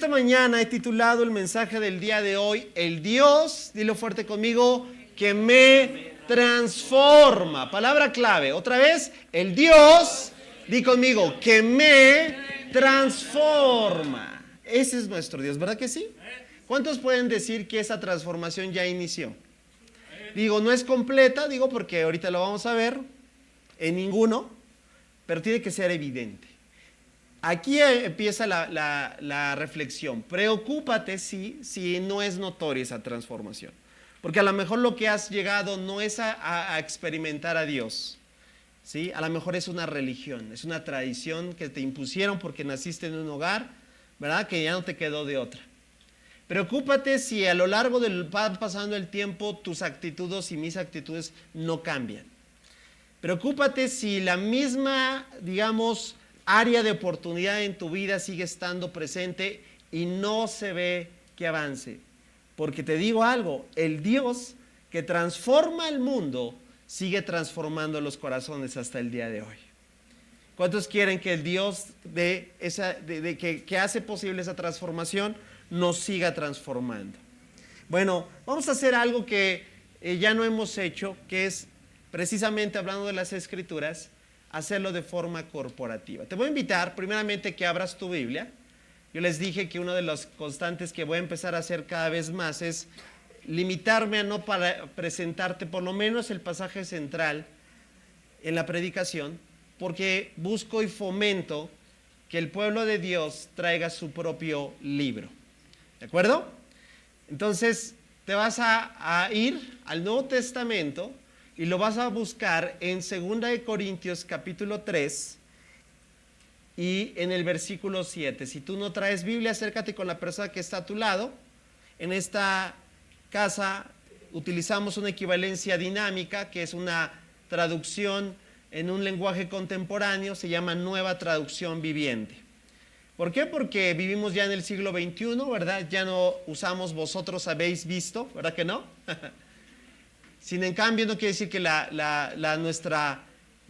esta mañana he titulado el mensaje del día de hoy, el Dios, dilo fuerte conmigo, que me transforma. Palabra clave, otra vez, el Dios, di conmigo, que me transforma. Ese es nuestro Dios, ¿verdad que sí? ¿Cuántos pueden decir que esa transformación ya inició? Digo, no es completa, digo porque ahorita lo vamos a ver, en ninguno, pero tiene que ser evidente. Aquí empieza la reflexión. Preocúpate si no es notoria esa transformación. Porque a lo mejor lo que has llegado no es a experimentar a Dios, ¿sí? A lo mejor es una religión, es una tradición que te impusieron porque naciste en un hogar, ¿verdad? Que ya no te quedó de otra. Preocúpate si a lo largo del va pasando el tiempo tus actitudes y mis actitudes no cambian. Preocúpate si la misma, digamos, área de oportunidad en tu vida sigue estando presente y no se ve que avance. Porque te digo algo, el Dios que transforma el mundo sigue transformando los corazones hasta el día de hoy. ¿Cuántos quieren que el Dios que hace posible esa transformación nos siga transformando? Bueno, vamos a hacer algo que ya no hemos hecho, que es precisamente hablando de las Escrituras, hacerlo de forma corporativa. Te voy a invitar primeramente que abras tu Biblia. Yo les dije que una de las constantes que voy a empezar a hacer cada vez más es limitarme a no presentarte por lo menos el pasaje central en la predicación, porque busco y fomento que el pueblo de Dios traiga su propio libro. ¿De acuerdo? Entonces te vas a ir al Nuevo Testamento y lo vas a buscar en 2 de Corintios capítulo 3 y en el versículo 7. Si tú no traes Biblia, acércate con la persona que está a tu lado. En esta casa utilizamos una equivalencia dinámica, que es una traducción en un lenguaje contemporáneo, se llama Nueva Traducción Viviente. ¿Por qué? Porque vivimos ya en el siglo XXI, ¿verdad? Ya no usamos vosotros habéis visto, ¿verdad que no? Sin en cambio, no quiere decir que nuestra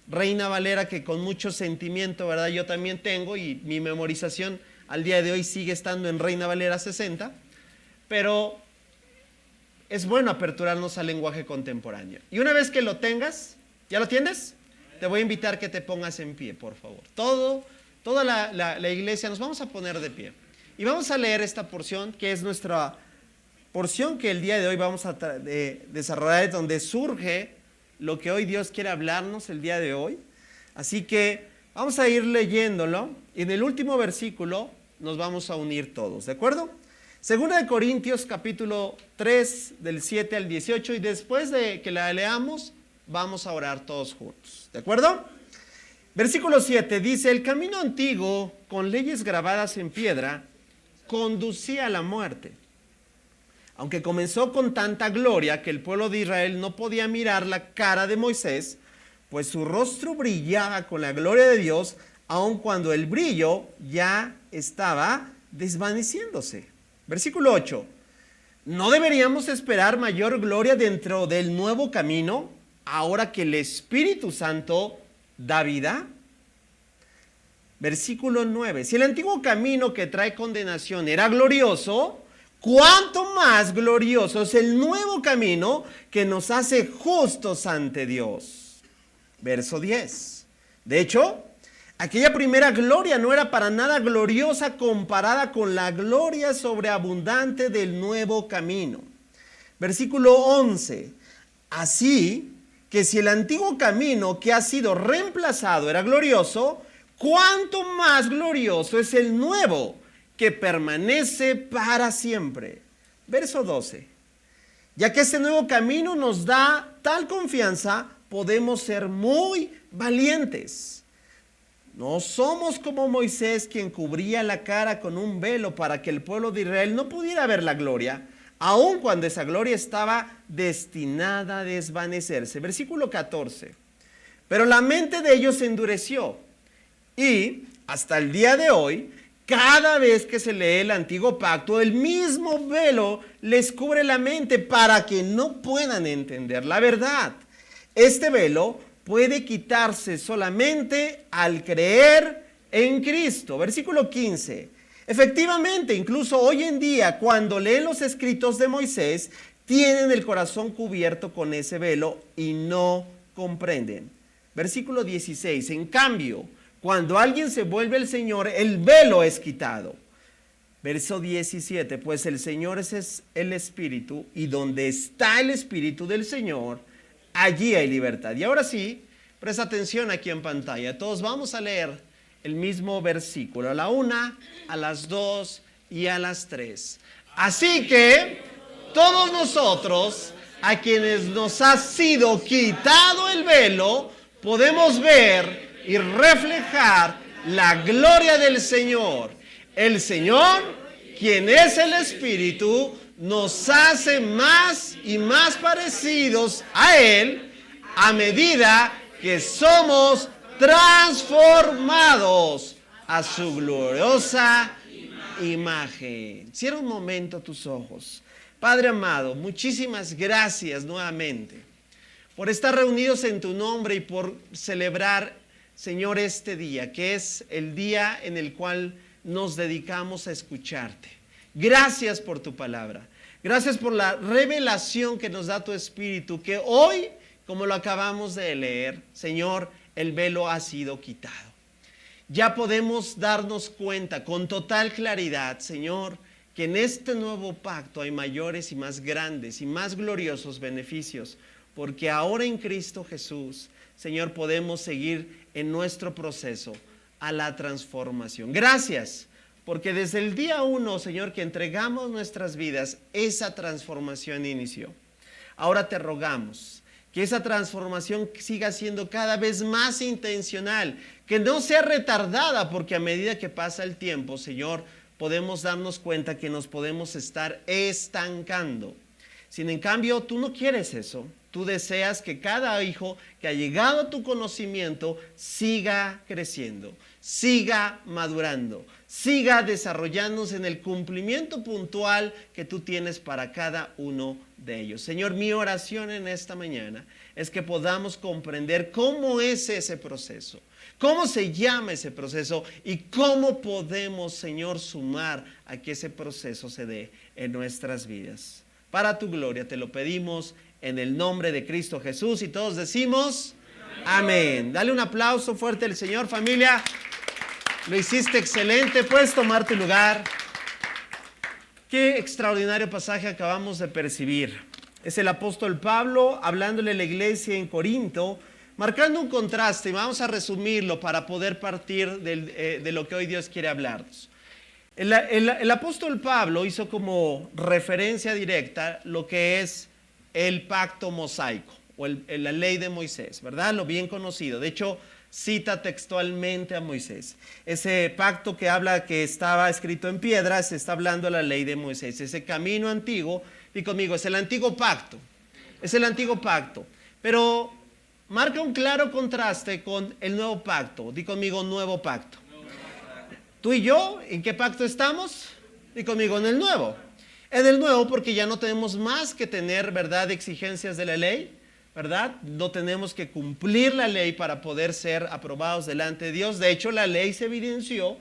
Reina Valera, que con mucho sentimiento, ¿verdad? Yo también tengo, y mi memorización al día de hoy sigue estando en Reina Valera 60, pero es bueno aperturarnos al lenguaje contemporáneo. Y una vez que lo tengas, ¿ya lo tienes? Te voy a invitar que te pongas en pie, por favor. Toda la iglesia nos vamos a poner de pie. Y vamos a leer esta porción, que es nuestra porción que el día de hoy vamos a desarrollar, donde surge lo que hoy Dios quiere hablarnos el día de hoy. Así que vamos a ir leyéndolo y en el último versículo nos vamos a unir todos, ¿de acuerdo? 2 de Corintios capítulo 3 del 7 al 18 y después de que la leamos vamos a orar todos juntos, ¿de acuerdo? Versículo 7 dice: el camino antiguo con leyes grabadas en piedra conducía a la muerte. Aunque comenzó con tanta gloria que el pueblo de Israel no podía mirar la cara de Moisés, pues su rostro brillaba con la gloria de Dios, aun cuando el brillo ya estaba desvaneciéndose. Versículo 8. ¿No deberíamos esperar mayor gloria dentro del nuevo camino, ahora que el Espíritu Santo da vida? Versículo 9. Si el antiguo camino que trae condenación era glorioso, ¿cuánto más glorioso es el nuevo camino que nos hace justos ante Dios? Verso 10. De hecho, aquella primera gloria no era para nada gloriosa comparada con la gloria sobreabundante del nuevo camino. Versículo 11. Así que si el antiguo camino que ha sido reemplazado era glorioso, ¿cuánto más glorioso es el nuevo que permanece para siempre? Verso 12. Ya que este nuevo camino nos da tal confianza, podemos ser muy valientes. No somos como Moisés, quien cubría la cara con un velo para que el pueblo de Israel no pudiera ver la gloria, aun cuando esa gloria estaba destinada a desvanecerse. Versículo 14. Pero la mente de ellos se endureció y hasta el día de hoy, cada vez que se lee el antiguo pacto, el mismo velo les cubre la mente para que no puedan entender la verdad. Este velo puede quitarse solamente al creer en Cristo. Versículo 15. Efectivamente, incluso hoy en día, cuando leen los escritos de Moisés, tienen el corazón cubierto con ese velo y no comprenden. Versículo 16, en cambio, cuando alguien se vuelve el Señor, el velo es quitado. Verso 17, pues el Señor es el Espíritu, y donde está el Espíritu del Señor, allí hay libertad. Y ahora sí, presta atención aquí en pantalla. Todos vamos a leer el mismo versículo, a la 1, a las 2 y a las 3. Así que todos nosotros, a quienes nos ha sido quitado el velo, podemos ver y reflejar la gloria del Señor. El Señor, quien es el Espíritu, nos hace más y más parecidos a Él a medida que somos transformados a su gloriosa imagen. Cierra un momento tus ojos. Padre amado, muchísimas gracias nuevamente por estar reunidos en tu nombre y por celebrar, Señor, este día, que es el día en el cual nos dedicamos a escucharte. Gracias por tu palabra. Gracias por la revelación que nos da tu Espíritu, que hoy, como lo acabamos de leer, Señor, el velo ha sido quitado. Ya podemos darnos cuenta con total claridad, Señor, que en este nuevo pacto hay mayores y más grandes y más gloriosos beneficios, porque ahora en Cristo Jesús, Señor, podemos seguir en nuestro proceso a la transformación. Gracias, porque desde el día 1, Señor, que entregamos nuestras vidas, esa transformación inició. Ahora te rogamos que esa transformación siga siendo cada vez más intencional, que no sea retardada, porque a medida que pasa el tiempo, Señor, podemos darnos cuenta que nos podemos estar estancando. Sin en cambio, tú no quieres eso. Tú deseas que cada hijo que ha llegado a tu conocimiento siga creciendo, siga madurando, siga desarrollándose en el cumplimiento puntual que tú tienes para cada uno de ellos. Señor, mi oración en esta mañana es que podamos comprender cómo es ese proceso, cómo se llama ese proceso y cómo podemos, Señor, sumar a que ese proceso se dé en nuestras vidas. Para tu gloria te lo pedimos en el nombre de Cristo Jesús, y todos decimos amén. Dale un aplauso fuerte al Señor, familia. Lo hiciste excelente. Puedes tomar tu lugar. Qué extraordinario pasaje acabamos de percibir. Es el apóstol Pablo hablándole a la iglesia en Corinto, marcando un contraste, y vamos a resumirlo para poder partir de lo que hoy Dios quiere hablarnos. El apóstol Pablo hizo como referencia directa lo que es el pacto mosaico o la ley de Moisés, ¿verdad? Lo bien conocido. De hecho, cita textualmente a Moisés. Ese pacto que habla que estaba escrito en piedra, se está hablando de la ley de Moisés. Ese camino antiguo, y conmigo, es el antiguo pacto. Es el antiguo pacto. Pero marca un claro contraste con el nuevo pacto. Di conmigo, nuevo pacto. Tú y yo, ¿en qué pacto estamos? Di conmigo, en el nuevo. En el nuevo, porque ya no tenemos más que tener, ¿verdad?, exigencias de la ley, ¿verdad? No tenemos que cumplir la ley para poder ser aprobados delante de Dios. De hecho, la ley se evidenció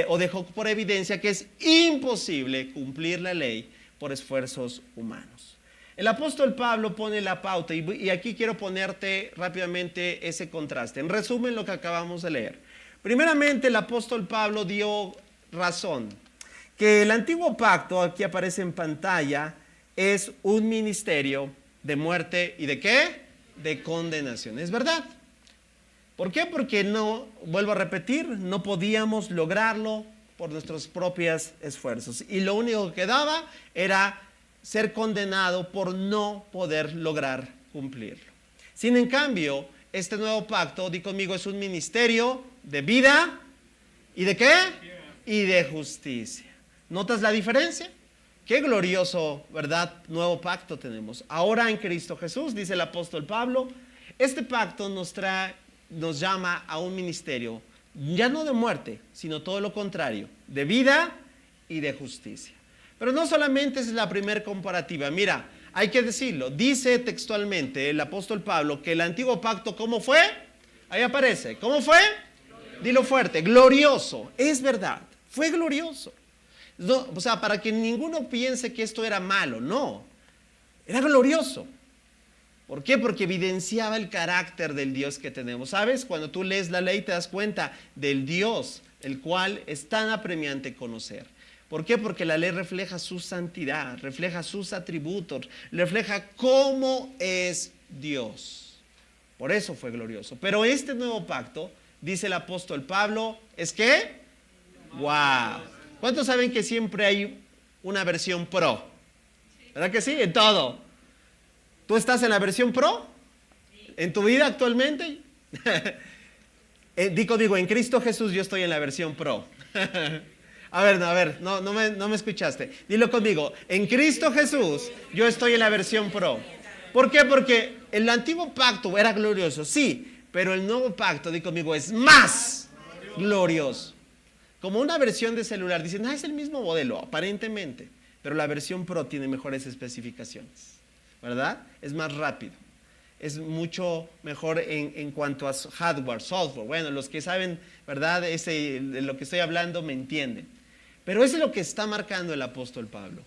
o dejó por evidencia que es imposible cumplir la ley por esfuerzos humanos. El apóstol Pablo pone la pauta y aquí quiero ponerte rápidamente ese contraste. En resumen, lo que acabamos de leer. Primeramente, el apóstol Pablo dio razón que el antiguo pacto, aquí aparece en pantalla, es un ministerio de muerte y ¿de qué? De condenación. ¿Es verdad? ¿Por qué? Porque no, vuelvo a repetir, no podíamos lograrlo por nuestros propios esfuerzos. Y lo único que quedaba era ser condenado por no poder lograr cumplirlo. Sin en cambio, este nuevo pacto, di conmigo, es un ministerio de vida y ¿de qué? Y de justicia. ¿Notas la diferencia? Qué glorioso, ¿verdad?, nuevo pacto tenemos. Ahora en Cristo Jesús, dice el apóstol Pablo, este pacto nos llama a un ministerio, ya no de muerte, sino todo lo contrario, de vida y de justicia. Pero no solamente es la primera comparativa. Mira, hay que decirlo, dice textualmente el apóstol Pablo que el antiguo pacto, ¿cómo fue? Ahí aparece, ¿cómo fue? Dilo fuerte, glorioso. Es verdad, fue glorioso. No, o sea, para que ninguno piense que esto era malo, no. Era glorioso. ¿Por qué? Porque evidenciaba el carácter del Dios que tenemos. ¿Sabes? Cuando tú lees la ley te das cuenta del Dios, el cual es tan apremiante conocer. ¿Por qué? Porque la ley refleja su santidad, refleja sus atributos, refleja cómo es Dios. Por eso fue glorioso. Pero este nuevo pacto, dice el apóstol Pablo, ¿es qué? ¡Wow! ¿Cuántos saben que siempre hay una versión pro? ¿Verdad que sí? En todo. ¿Tú estás en la versión pro? ¿En tu vida actualmente? Di conmigo, en Cristo Jesús yo estoy en la versión pro. A ver, no me escuchaste. Dilo conmigo, en Cristo Jesús yo estoy en la versión pro. ¿Por qué? Porque el antiguo pacto era glorioso, sí, pero el nuevo pacto, di conmigo, es más glorioso. Como una versión de celular, dicen, es el mismo modelo, aparentemente, pero la versión Pro tiene mejores especificaciones, ¿verdad? Es más rápido, es mucho mejor en cuanto a hardware, software. Bueno, los que saben, ¿verdad? De lo que estoy hablando me entienden. Pero eso es lo que está marcando el apóstol Pablo.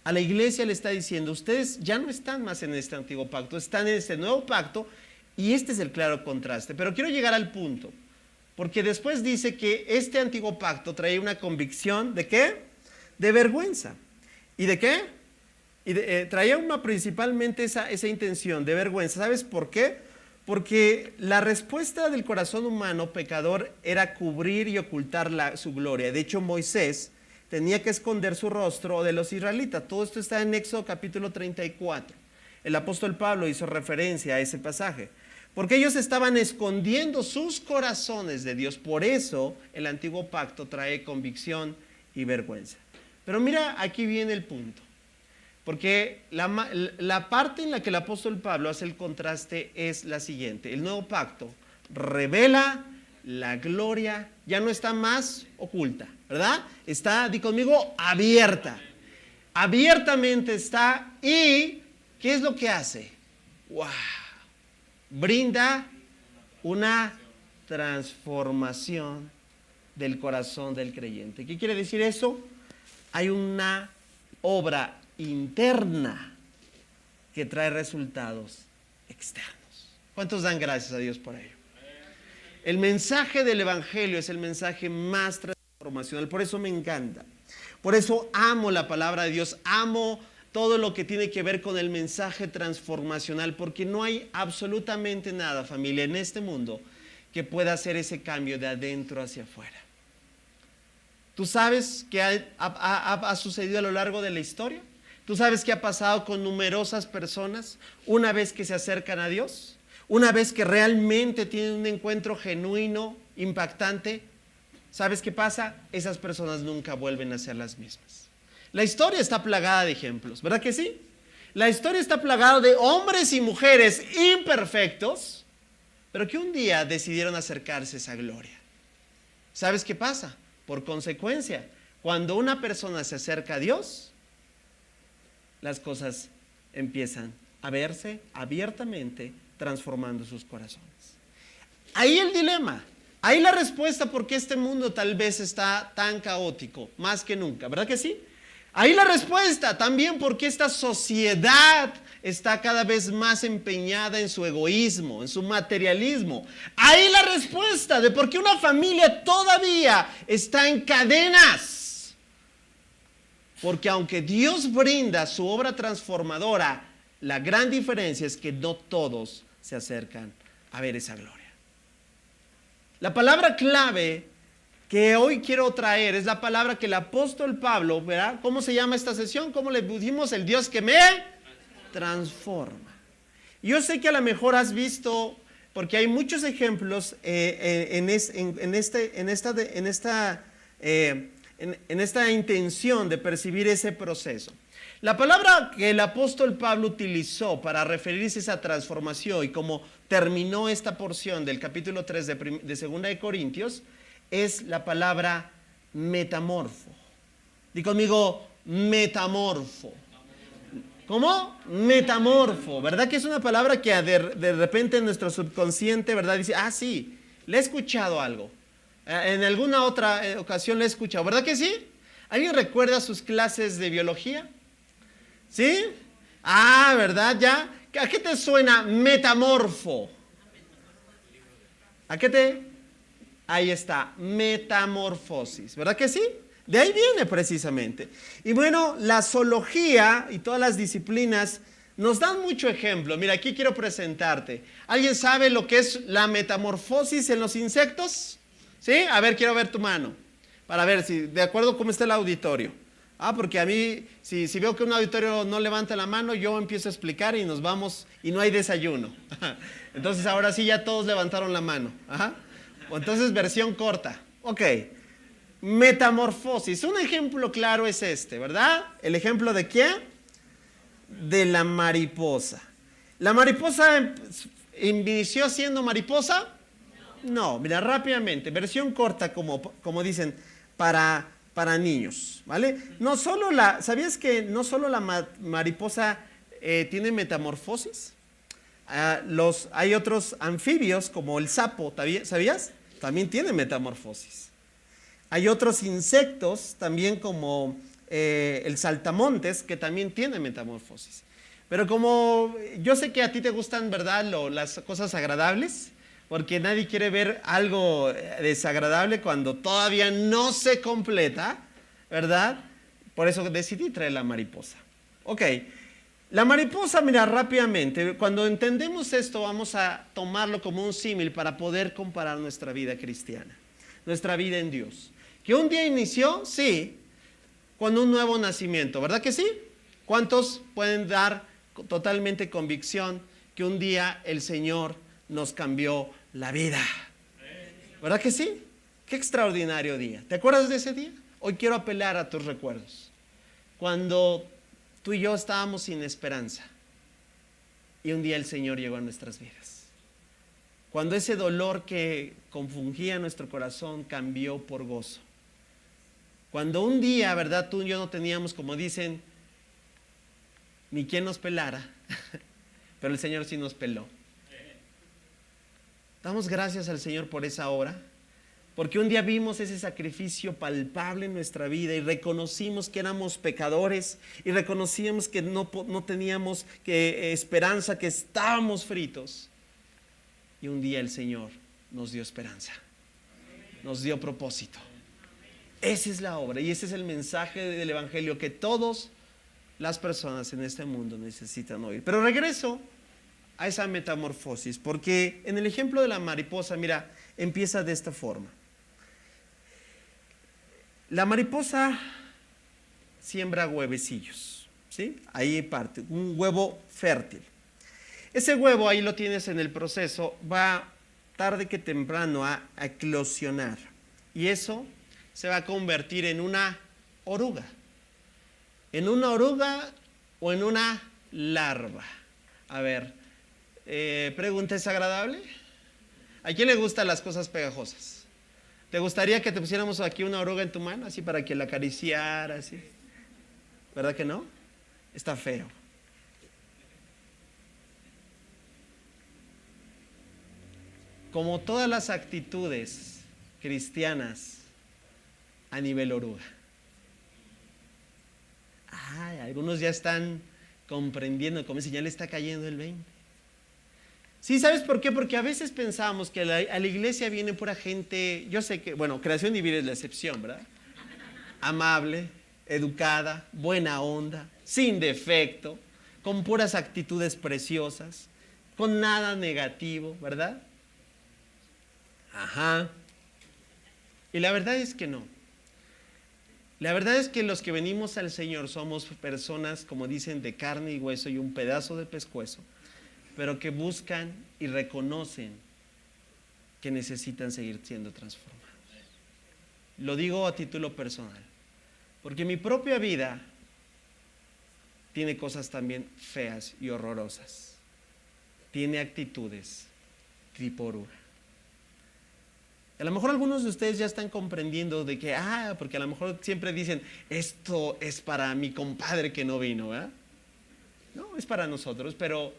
A la iglesia le está diciendo, ustedes ya no están más en este antiguo pacto, están en este nuevo pacto, y este es el claro contraste. Pero quiero llegar al punto. Porque después dice que este antiguo pacto traía una convicción ¿de qué? De vergüenza. ¿Y de qué? Traía principalmente esa intención de vergüenza. ¿Sabes por qué? Porque la respuesta del corazón humano pecador era cubrir y ocultar su gloria. De hecho, Moisés tenía que esconder su rostro de los israelitas. Todo esto está en Éxodo capítulo 34. El apóstol Pablo hizo referencia a ese pasaje. Porque ellos estaban escondiendo sus corazones de Dios. Por eso el antiguo pacto trae convicción y vergüenza. Pero mira, aquí viene el punto. Porque la parte en la que el apóstol Pablo hace el contraste es la siguiente. El nuevo pacto revela la gloria, ya no está más oculta, ¿verdad? Está, di conmigo, abierta. Abiertamente está. ¿Y qué es lo que hace? ¡Wow! Brinda una transformación del corazón del creyente. ¿Qué quiere decir eso? Hay una obra interna que trae resultados externos. ¿Cuántos dan gracias a Dios por ello? El mensaje del evangelio es el mensaje más transformacional. Por eso me encanta. Por eso amo la palabra de Dios. Amo todo lo que tiene que ver con el mensaje transformacional, porque no hay absolutamente nada, familia, en este mundo que pueda hacer ese cambio de adentro hacia afuera. ¿Tú sabes qué ha sucedido a lo largo de la historia? ¿Tú sabes qué ha pasado con numerosas personas una vez que se acercan a Dios? Una vez que realmente tienen un encuentro genuino, impactante, ¿sabes qué pasa? Esas personas nunca vuelven a ser las mismas. La historia está plagada de ejemplos, ¿verdad que sí? La historia está plagada de hombres y mujeres imperfectos, pero que un día decidieron acercarse a esa gloria. ¿Sabes qué pasa? Por consecuencia, cuando una persona se acerca a Dios, las cosas empiezan a verse abiertamente, transformando sus corazones. Ahí el dilema, ahí la respuesta por qué este mundo tal vez está tan caótico, más que nunca, ¿verdad que sí? Ahí la respuesta también porque esta sociedad está cada vez más empeñada en su egoísmo, en su materialismo. Ahí la respuesta de por qué una familia todavía está en cadenas. Porque aunque Dios brinda su obra transformadora, la gran diferencia es que no todos se acercan a ver esa gloria. La palabra clave que hoy quiero traer es la palabra que el apóstol Pablo, ¿verdad? ¿Cómo se llama esta sesión? ¿Cómo le dijimos? El Dios que me transforma. Yo sé que a lo mejor has visto, porque hay muchos ejemplos en esta intención de percibir ese proceso. La palabra que el apóstol Pablo utilizó para referirse a esa transformación y como terminó esta porción del capítulo 3 de 2 de Corintios, es la palabra metamorfo. Di conmigo, metamorfo. ¿Cómo? Metamorfo. ¿Verdad que es una palabra que de repente en nuestro subconsciente, ¿verdad? Dice, sí, le he escuchado algo. En alguna otra ocasión le he escuchado. ¿Verdad que sí? ¿Alguien recuerda sus clases de biología? ¿Sí? Ah, ¿verdad? ¿Ya? ¿A qué te suena metamorfo? ¿A qué te? Ahí está, metamorfosis, ¿verdad que sí? De ahí viene precisamente. Y bueno, la zoología y todas las disciplinas nos dan mucho ejemplo. Mira, aquí quiero presentarte. ¿Alguien sabe lo que es la metamorfosis en los insectos? ¿Sí? A ver, quiero ver tu mano. Para ver si, de acuerdo cómo está el auditorio. Ah, porque a mí, si veo que un auditorio no levanta la mano, yo empiezo a explicar y nos vamos y no hay desayuno. Entonces ahora sí ya todos levantaron la mano. Ajá. Entonces versión corta. Ok. Metamorfosis. Un ejemplo claro es este, ¿verdad? ¿El ejemplo de qué? De la mariposa. ¿La mariposa inició siendo mariposa? No, mira, rápidamente. Versión corta, como dicen, para niños, ¿vale? No solo ¿sabías que no solo la mariposa tiene metamorfosis? Hay otros anfibios como el sapo, ¿sabías? También tiene metamorfosis. Hay otros insectos también como el saltamontes que también tiene metamorfosis. Pero como yo sé que a ti te gustan, ¿verdad?, las cosas agradables, porque nadie quiere ver algo desagradable cuando todavía no se completa, ¿verdad? Por eso decidí traer la mariposa. Ok, la mariposa, mira, rápidamente, cuando entendemos esto vamos a tomarlo como un símil para poder comparar nuestra vida cristiana, nuestra vida en Dios. ¿Que un día inició? Sí, con un nuevo nacimiento, ¿verdad que sí? ¿Cuántos pueden dar totalmente convicción que un día el Señor nos cambió la vida? ¿Verdad que sí? Qué extraordinario día. ¿Te acuerdas de ese día? Hoy quiero apelar a tus recuerdos. Cuando tú y yo estábamos sin esperanza y un día el Señor llegó a nuestras vidas. Cuando ese dolor que confundía nuestro corazón cambió por gozo. Cuando un día, ¿verdad?, tú y yo no teníamos, como dicen, ni quien nos pelara, pero el Señor sí nos peló. Damos gracias al Señor por esa hora, porque un día vimos ese sacrificio palpable en nuestra vida y reconocimos que éramos pecadores y reconocíamos que no teníamos esperanza, que estábamos fritos. Y un día el Señor nos dio esperanza, nos dio propósito. Esa es la obra y ese es el mensaje del Evangelio que todas las personas en este mundo necesitan oír. Pero regreso a esa metamorfosis, porque en el ejemplo de la mariposa, mira, empieza de esta forma. La mariposa siembra huevecillos, ¿sí? Ahí parte, un huevo fértil. Ese huevo, ahí lo tienes en el proceso, va tarde que temprano a eclosionar. Y eso se va a convertir en una oruga. ¿En una oruga o en una larva? A ver, pregunta, ¿es agradable? ¿A quién le gustan las cosas pegajosas? ¿Te gustaría que te pusiéramos aquí una oruga en tu mano, así para que la acariciara, así? ¿Verdad que no? Está feo. Como todas las actitudes cristianas a nivel oruga. Algunos ya están comprendiendo, como si ya le está cayendo el 20. Sí, ¿sabes por qué? Porque a veces pensamos que a la iglesia viene pura gente, yo sé que, bueno, Creación Divina es la excepción, ¿verdad? Amable, educada, buena onda, sin defecto, con puras actitudes preciosas, con nada negativo, ¿verdad? Ajá. Y la verdad es que no. La verdad es que los que venimos al Señor somos personas, como dicen, de carne y hueso y un pedazo de pescuezo, pero que buscan y reconocen que necesitan seguir siendo transformados. Lo digo a título personal, porque mi propia vida tiene cosas también feas y horrorosas. Tiene actitudes tipo oruga. A lo mejor algunos de ustedes ya están comprendiendo de que, porque a lo mejor siempre dicen, esto es para mi compadre que no vino, ¿verdad? No, es para nosotros, pero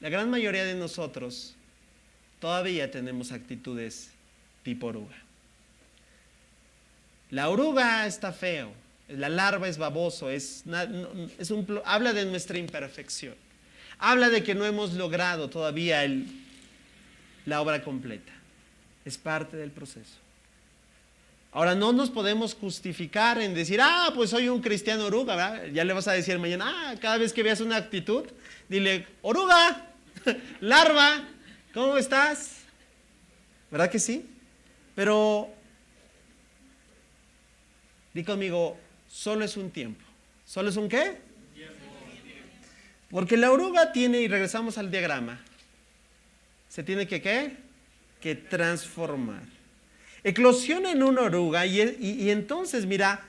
la gran mayoría de nosotros todavía tenemos actitudes tipo oruga. La oruga está feo, la larva es baboso, habla de nuestra imperfección. Habla de que no hemos logrado todavía la obra completa. Es parte del proceso. Ahora, no nos podemos justificar en decir, pues soy un cristiano oruga, ¿verdad? Ya le vas a decir mañana, cada vez que veas una actitud, dile, oruga, larva, ¿cómo estás? ¿Verdad que sí? Pero, di conmigo, solo es un tiempo. ¿Solo es un qué? Porque la oruga tiene, y regresamos al diagrama, se tiene que ¿qué? Que transformar. Eclosiona en una oruga y entonces, mira,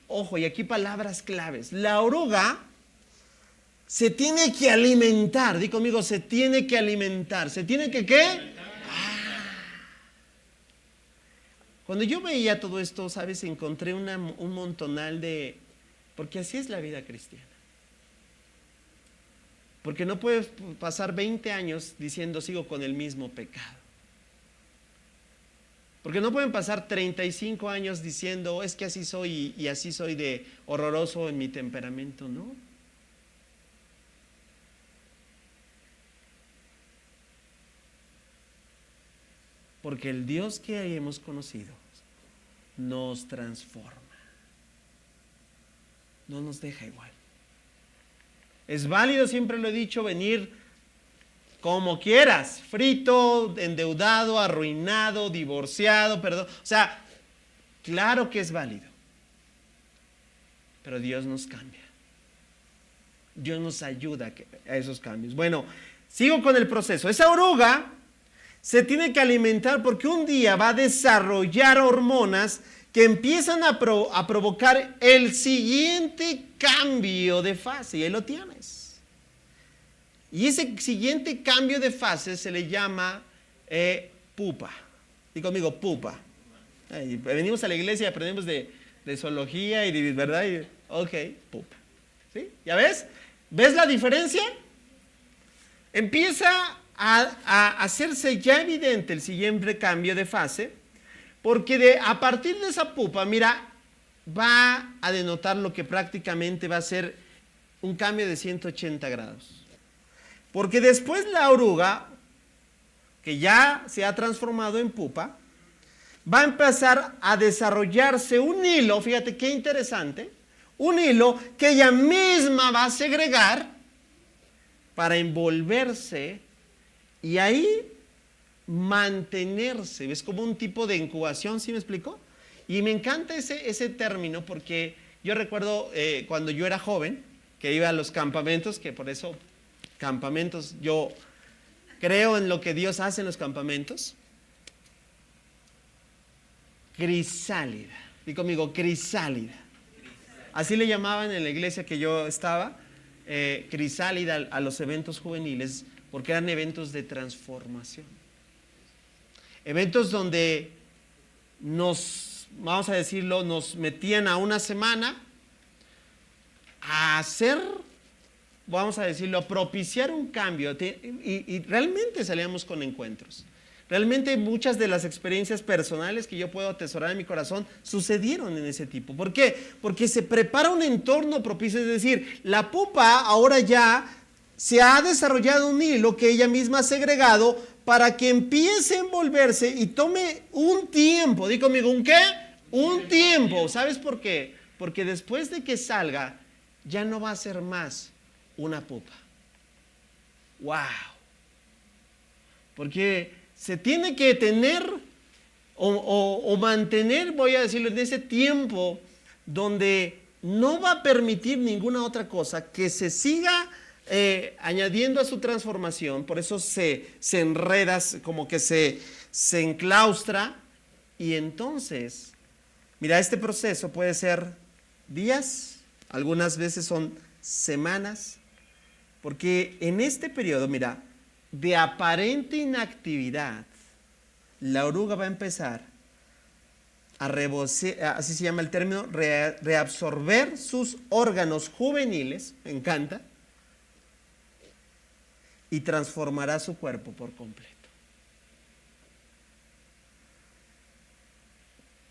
ojo, y aquí palabras claves. La oruga se tiene que alimentar, di conmigo, se tiene que alimentar. ¿Se tiene que qué? Cuando yo veía todo esto, ¿sabes? Encontré un montonal porque así es la vida cristiana. Porque no puedes pasar 20 años diciendo sigo con el mismo pecado. Porque no pueden pasar 35 años diciendo es que así soy y así soy de horroroso en mi temperamento, ¿no? Porque el Dios que hemos conocido nos transforma. No nos deja igual. Es válido, siempre lo he dicho, venir como quieras, frito, endeudado, arruinado, divorciado, perdón. O sea, claro que es válido. Pero Dios nos cambia. Dios nos ayuda a esos cambios. Bueno, sigo con el proceso. Esa oruga se tiene que alimentar porque un día va a desarrollar hormonas que empiezan a provocar el siguiente cambio de fase. Y ahí lo tienes. Y ese siguiente cambio de fase se le llama pupa. Digo conmigo, pupa. Venimos a la iglesia y aprendemos de zoología y de verdad. Ok, pupa. ¿Sí? ¿Ya ves? ¿Ves la diferencia? Empieza a hacerse ya evidente el siguiente cambio de fase, porque a partir de esa pupa, mira, va a denotar lo que prácticamente va a ser un cambio de 180 grados. Porque después la oruga, que ya se ha transformado en pupa, va a empezar a desarrollarse un hilo, fíjate qué interesante, un hilo que ella misma va a segregar para envolverse y ahí mantenerse. ¿Ves? Como un tipo de incubación, ¿sí me explico? Y me encanta ese término porque yo recuerdo cuando yo era joven, que iba a los campamentos, que por eso campamentos, yo creo en lo que Dios hace en los campamentos. Crisálida. Dí conmigo, crisálida. Así le llamaban en la iglesia que yo estaba, crisálida a los eventos juveniles, porque eran eventos de transformación. Eventos donde vamos a decirlo, nos metían a una semana a hacer, vamos a decirlo, a propiciar un cambio y realmente salíamos con encuentros. Realmente muchas de las experiencias personales que yo puedo atesorar en mi corazón sucedieron en ese tipo. ¿Por qué? Porque se prepara un entorno propicio, es decir, la pupa ahora ya se ha desarrollado un hilo que ella misma ha segregado para que empiece a envolverse y tome un tiempo. Di conmigo, ¿un qué? Un tiempo. ¿Sabes por qué? Porque después de que salga, ya no va a ser más una pupa. ¡Wow! Porque se tiene que tener o mantener, voy a decirlo, en ese tiempo donde no va a permitir ninguna otra cosa que se siga añadiendo a su transformación. Por eso se enreda, como que se enclaustra. Y entonces, mira, este proceso puede ser días, algunas veces son semanas, porque en este periodo, mira, de aparente inactividad, la oruga va a empezar a así se llama el término, reabsorber sus órganos juveniles, me encanta, y transformará su cuerpo por completo.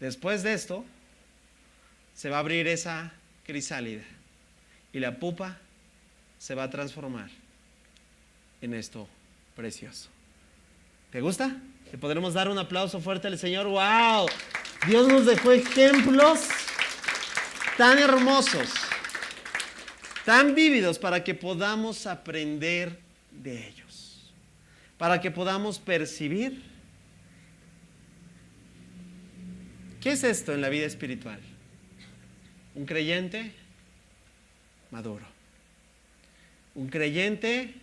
Después de esto, se va a abrir esa crisálida y la pupa se va a transformar en esto precioso. ¿Te gusta? ¿Le podremos dar un aplauso fuerte al Señor? ¡Wow! Dios nos dejó ejemplos tan hermosos, tan vívidos para que podamos aprender de ellos, para que podamos percibir. ¿Qué es esto en la vida espiritual? Un creyente maduro, un creyente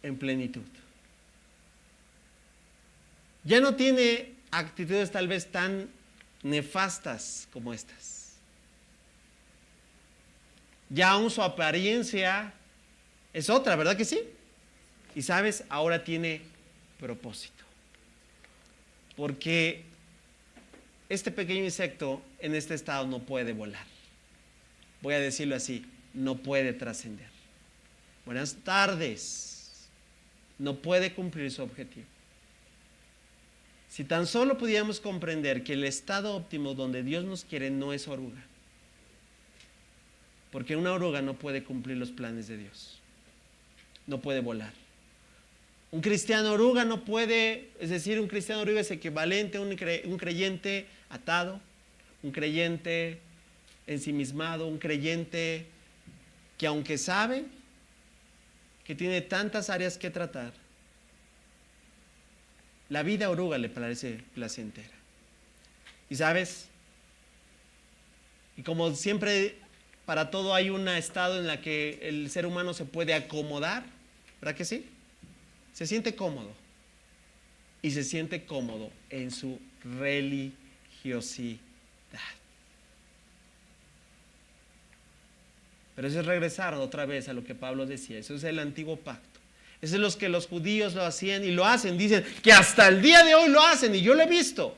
en plenitud. Ya no tiene actitudes tal vez tan nefastas como estas. Ya aún su apariencia es otra, ¿verdad que sí? Y sabes, ahora tiene propósito. Porque este pequeño insecto en este estado no puede volar. Voy a decirlo así, no puede trascender. Buenas tardes. No puede cumplir su objetivo. Si tan solo pudiéramos comprender que el estado óptimo donde Dios nos quiere no es oruga. Porque una oruga no puede cumplir los planes de Dios. No puede volar. Un cristiano oruga no puede, es decir, un cristiano oruga es equivalente a un creyente atado, un creyente ensimismado, un creyente que aunque sabe que tiene tantas áreas que tratar, la vida oruga le parece placentera. Y sabes, y como siempre para todo hay un estado en el que el ser humano se puede acomodar, ¿verdad que sí? Se siente cómodo. Y se siente cómodo en su religiosidad. Pero eso es regresar otra vez a lo que Pablo decía. Eso es el antiguo pacto. Eso es lo que los judíos lo hacían y lo hacen. Dicen que hasta el día de hoy lo hacen y yo lo he visto.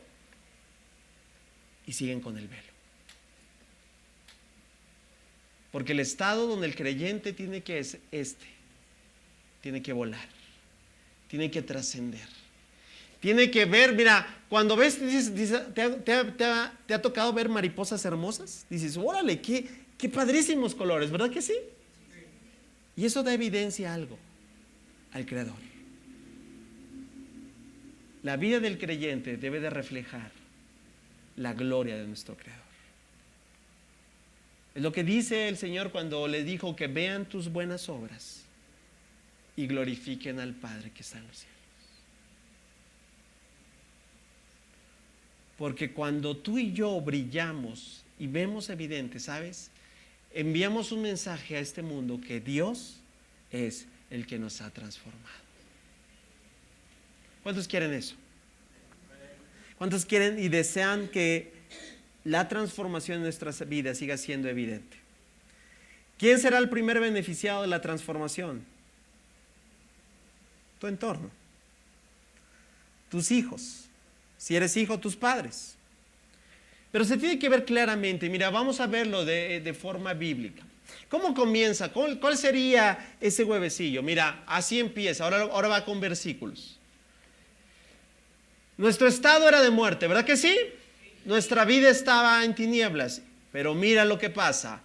Y siguen con el velo. Porque el estado donde el creyente tiene que es tiene que volar. Tiene que trascender. Tiene que ver, mira, cuando ves, ¿te ha tocado ver mariposas hermosas? Dices, órale, qué padrísimos colores, ¿verdad que sí? Y eso da evidencia a algo, al Creador. La vida del creyente debe de reflejar la gloria de nuestro Creador. Es lo que dice el Señor cuando le dijo que vean tus buenas obras y glorifiquen al Padre que está en los cielos. Porque cuando tú y yo brillamos y vemos evidente, ¿sabes? Enviamos un mensaje a este mundo que Dios es el que nos ha transformado. ¿Cuántos quieren eso? ¿Cuántos quieren y desean que la transformación de nuestras vidas siga siendo evidente? ¿Quién será el primer beneficiado de la transformación? Tu entorno, tus hijos, si eres hijo, tus padres. Pero se tiene que ver claramente. Mira, vamos a verlo de forma bíblica. ¿Cómo comienza? ¿Cuál sería ese huevecillo? Mira, así empieza. Ahora va con versículos. Nuestro estado era de muerte, ¿verdad que sí? Nuestra vida estaba en tinieblas. Pero mira lo que pasa.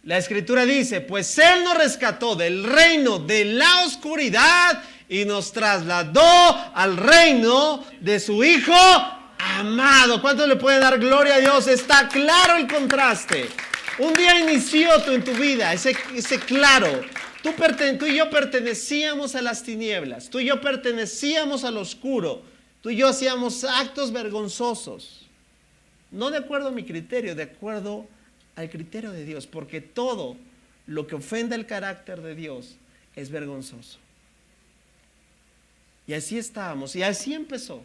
La Escritura dice, pues Él nos rescató del reino de la oscuridad y nos trasladó al reino de su Hijo amado. ¿Cuántos le pueden dar gloria a Dios? Está claro el contraste. Un día inició en tu vida, ese claro. Tú y yo pertenecíamos a las tinieblas. Tú y yo pertenecíamos al oscuro. Tú y yo hacíamos actos vergonzosos. No de acuerdo a mi criterio, de acuerdo al criterio de Dios, porque todo lo que ofenda el carácter de Dios es vergonzoso. Y así estábamos, y así empezó.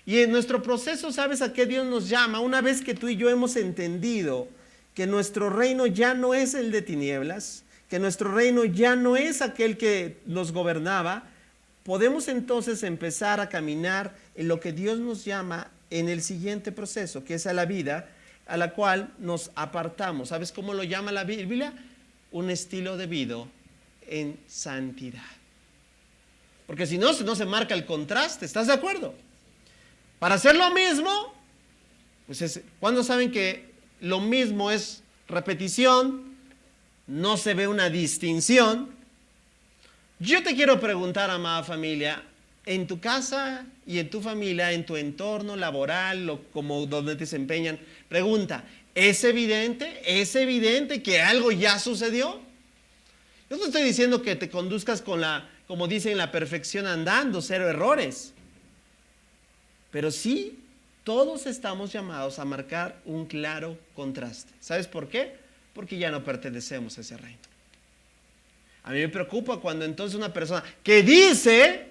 Y en nuestro proceso, ¿sabes a qué Dios nos llama? Una vez que tú y yo hemos entendido que nuestro reino ya no es el de tinieblas, que nuestro reino ya no es aquel que nos gobernaba, podemos entonces empezar a caminar en lo que Dios nos llama en el siguiente proceso, que es a la vida a la cual nos apartamos. ¿Sabes cómo lo llama la Biblia? Un estilo de vida en santidad. Porque si no, no se marca el contraste, ¿estás de acuerdo? Para hacer lo mismo, Pues ¿cuándo saben que lo mismo es repetición? No se ve una distinción. Yo te quiero preguntar, amada familia, en tu casa y en tu familia, en tu entorno laboral, como donde te desempeñan, pregunta, ¿es evidente que algo ya sucedió? Yo no estoy diciendo que te conduzcas como dicen, la perfección andando, cero errores. Pero sí, todos estamos llamados a marcar un claro contraste. ¿Sabes por qué? Porque ya no pertenecemos a ese reino. A mí me preocupa cuando entonces una persona que dice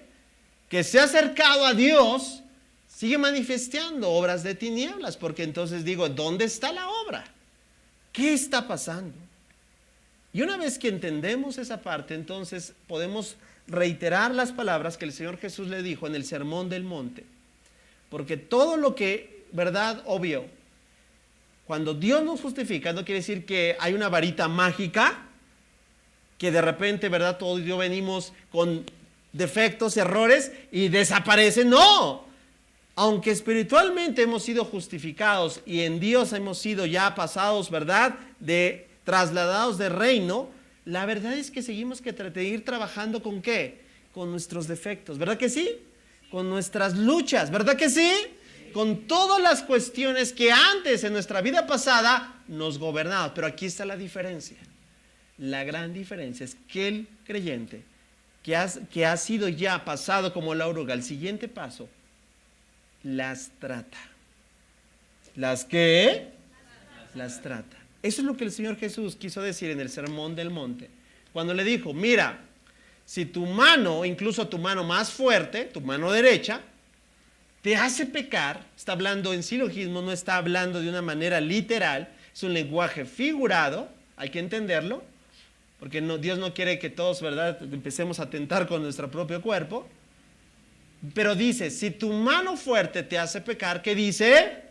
que se ha acercado a Dios sigue manifestando obras de tinieblas, porque entonces digo, ¿dónde está la obra? ¿Qué está pasando? Y una vez que entendemos esa parte, entonces podemos reiterar las palabras que el Señor Jesús le dijo en el Sermón del Monte. Porque todo lo que, verdad, obvio, cuando Dios nos justifica, no quiere decir que hay una varita mágica, que de repente, verdad, todos y yo venimos con defectos, errores y desaparecen. No, aunque espiritualmente hemos sido justificados y en Dios hemos sido ya pasados, verdad, trasladados de reino, la verdad es que seguimos que seguir trabajando ¿con qué? Con nuestros defectos, ¿verdad que sí? Con nuestras luchas, ¿verdad que sí? Con todas las cuestiones que antes en nuestra vida pasada nos gobernaban. Pero aquí está la diferencia. La gran diferencia es que el creyente que ha sido ya pasado como la oruga, el siguiente paso, las trata. ¿Las qué? Las trata. Eso es lo que el Señor Jesús quiso decir en el Sermón del Monte. Cuando le dijo, mira, si tu mano, incluso tu mano más fuerte, tu mano derecha, te hace pecar, está hablando en silogismo, no está hablando de una manera literal, es un lenguaje figurado, hay que entenderlo, porque Dios no quiere que todos, ¿verdad?, empecemos a atentar con nuestro propio cuerpo. Pero dice, si tu mano fuerte te hace pecar, ¿qué dice?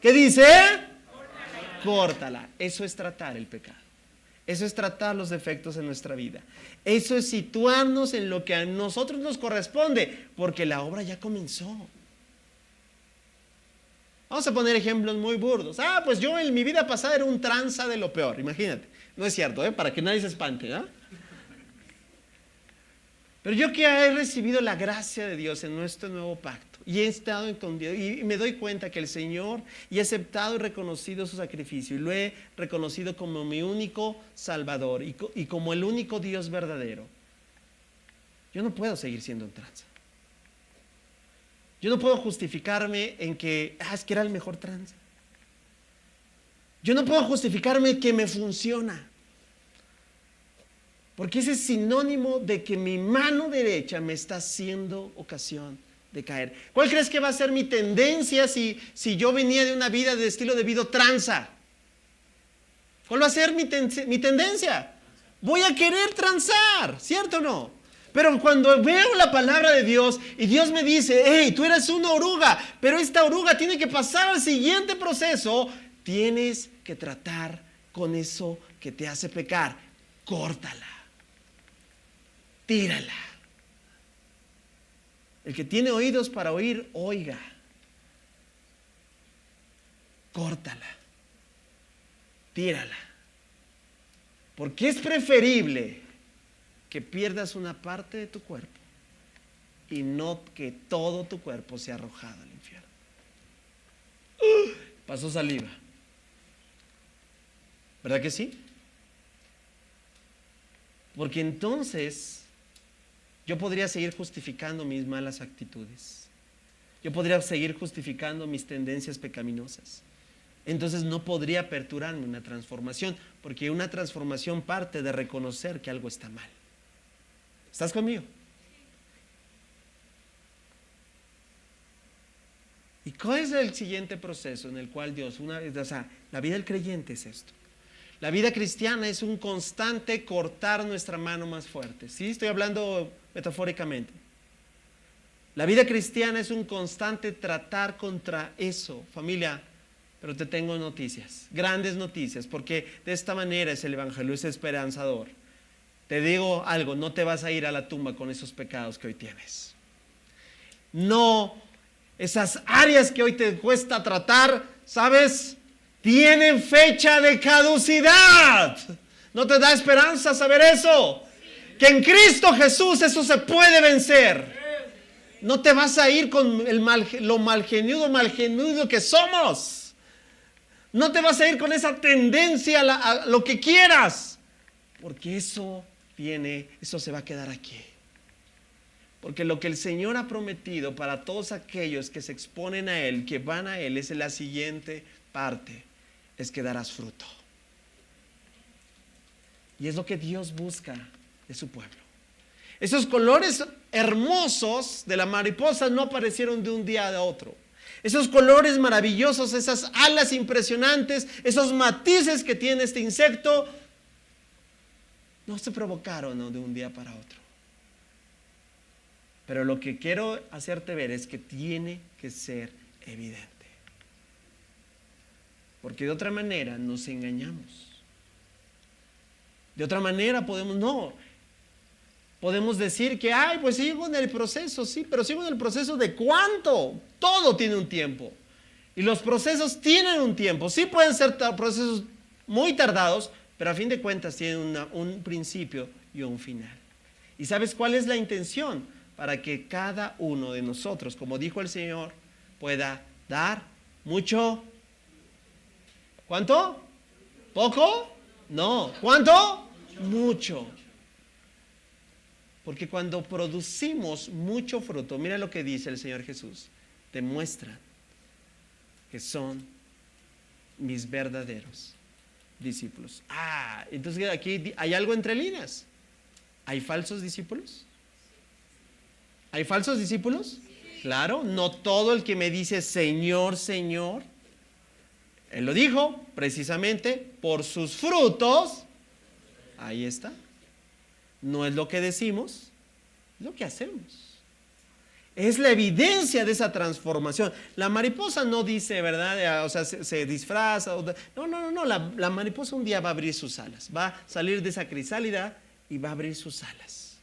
¿Qué dice? Córtala. Eso es tratar el pecado. Eso es tratar los defectos en nuestra vida. Eso es situarnos en lo que a nosotros nos corresponde, porque la obra ya comenzó. Vamos a poner ejemplos muy burdos. Pues yo en mi vida pasada era un tranza de lo peor, imagínate. No es cierto, para que nadie se espante, ¿no? Pero yo que he recibido la gracia de Dios en nuestro nuevo pacto y he estado con Dios y me doy cuenta que el Señor, y he aceptado y reconocido su sacrificio y lo he reconocido como mi único Salvador y como el único Dios verdadero, yo no puedo seguir siendo un tranza. Yo no puedo justificarme en que es que era el mejor tranza. Yo no puedo justificarme que me funciona. Porque ese es sinónimo de que mi mano derecha me está haciendo ocasión de caer. ¿Cuál crees que va a ser mi tendencia si yo venía de una vida de estilo de vida tranza? ¿Cuál va a ser mi tendencia? Voy a querer transar, ¿cierto o no? Pero cuando veo la palabra de Dios y Dios me dice, hey, tú eres una oruga, pero esta oruga tiene que pasar al siguiente proceso, tienes que tratar con eso que te hace pecar. Córtala. Tírala. El que tiene oídos para oír, oiga. Córtala. Tírala. Porque es preferible que pierdas una parte de tu cuerpo y no que todo tu cuerpo sea arrojado al infierno. Pasó saliva. ¿Verdad que sí? Porque entonces yo podría seguir justificando mis malas actitudes. Yo podría seguir justificando mis tendencias pecaminosas. Entonces no podría aperturarme una transformación, porque una transformación parte de reconocer que algo está mal. ¿Estás conmigo? ¿Y cuál es el siguiente proceso en el cual Dios, la vida del creyente es esto? La vida cristiana es un constante cortar nuestra mano más fuerte. ¿Sí? Estoy hablando metafóricamente. La vida cristiana es un constante tratar contra eso. Familia, pero te tengo noticias, grandes noticias, porque de esta manera es el evangelio, es esperanzador. Te digo algo, no te vas a ir a la tumba con esos pecados que hoy tienes. No, esas áreas que hoy te cuesta tratar, ¿sabes? Tienen fecha de caducidad. ¿No te da esperanza saber eso? Que en Cristo Jesús eso se puede vencer. No te vas a ir con lo malgenudo que somos. No te vas a ir con esa tendencia a lo que quieras. Porque eso se va a quedar aquí. Porque lo que el Señor ha prometido para todos aquellos que se exponen a Él, que van a Él, es la siguiente parte: es que darás fruto. Y es lo que Dios busca de su pueblo. Esos colores hermosos de la mariposa no aparecieron de un día a otro. Esos colores maravillosos, esas alas impresionantes, esos matices que tiene este insecto, no se provocaron, ¿no?, de un día para otro. Pero lo que quiero hacerte ver es que tiene que ser evidente. Porque de otra manera nos engañamos. De otra manera podemos decir que, pues sigo en el proceso, sí, pero sigo en el proceso ¿de cuánto? Todo tiene un tiempo. Y los procesos tienen un tiempo. Sí pueden ser procesos muy tardados, pero a fin de cuentas tienen un principio y un final. ¿Y sabes cuál es la intención? Para que cada uno de nosotros, como dijo el Señor, pueda dar mucho. ¿Cuánto? ¿Poco? No. ¿Cuánto? Mucho. Porque cuando producimos mucho fruto, mira lo que dice el Señor Jesús: demuestran que son mis verdaderos discípulos. Entonces aquí hay algo entre líneas. ¿Hay falsos discípulos? ¿Hay falsos discípulos? Claro, no todo el que me dice Señor, Señor. Él lo dijo precisamente: por sus frutos. Ahí está. No es lo que decimos, es lo que hacemos. Es la evidencia de esa transformación. La mariposa no dice, ¿verdad? O sea, se disfraza. No. La mariposa un día va a abrir sus alas. Va a salir de esa crisálida y va a abrir sus alas.